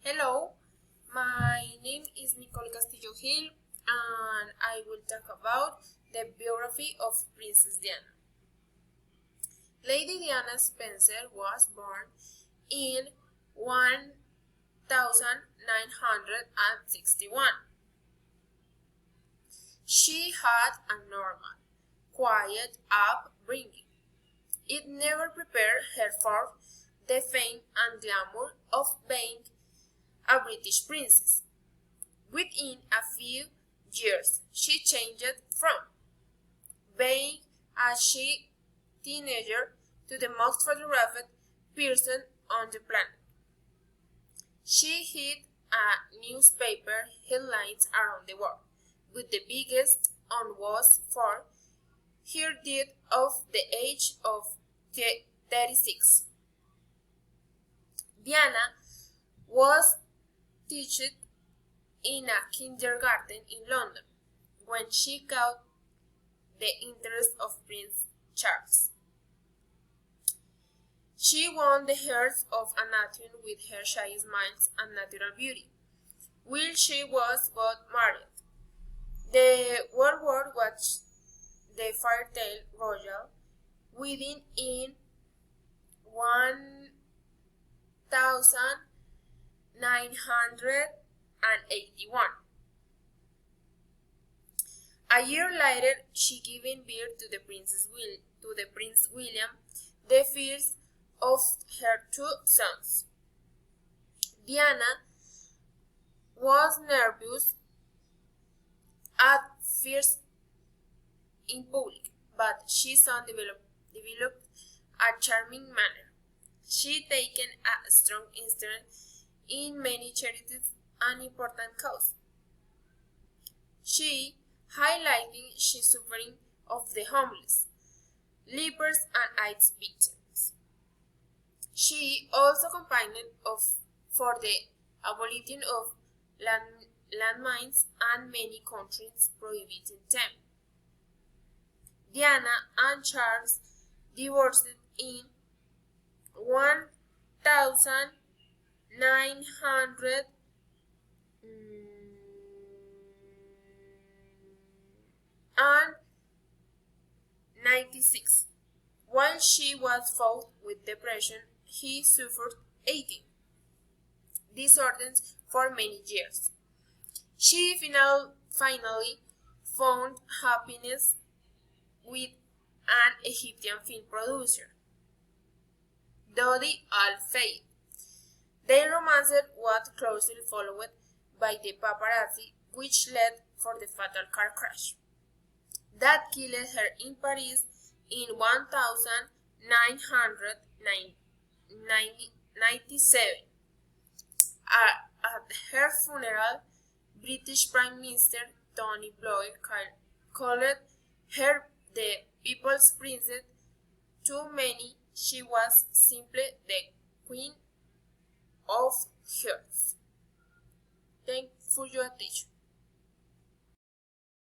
Hello, my name is Nicole Castillo Gil and I will talk about the biography of Princess Diana. Lady Diana Spencer was born in 1961. She had a normal, quiet upbringing. It never prepared her for the fame and glamour of being a British princess. Within a few years, she changed from being a teenager to the most photographed person on the planet. She hit a newspaper headlines around the world, but the biggest one was for her death of the age of 36. Diana was taught in a kindergarten in London when she caught the interest of Prince Charles. She won the hearts of a nation with her shy smiles and natural beauty, while she was both married. The World War was the fairy tale royal wedding in 1981. A year later, she gave birth to the Prince William, the first of her two sons. Diana was nervous at first in public, but she soon developed a charming manner. She taken a strong interest in many charities and important causes. She highlighting she suffering of the homeless, lepers and AIDS victims. She also campaigned for the abolition of landmines and many countries prohibiting them. Diana and Charles divorced in 1996. While she was fought with depression, he suffered eating disorders for many years. She finally found happiness with an Egyptian film producer, Dodi Al-Fayed. Their romance was closely followed by the paparazzi, which led for the fatal car crash that killed her in Paris in 1997. At her funeral, British Prime Minister Tony Blair called her the people's princess. To many, she was simply the queen of hearts. Thank you for your attention.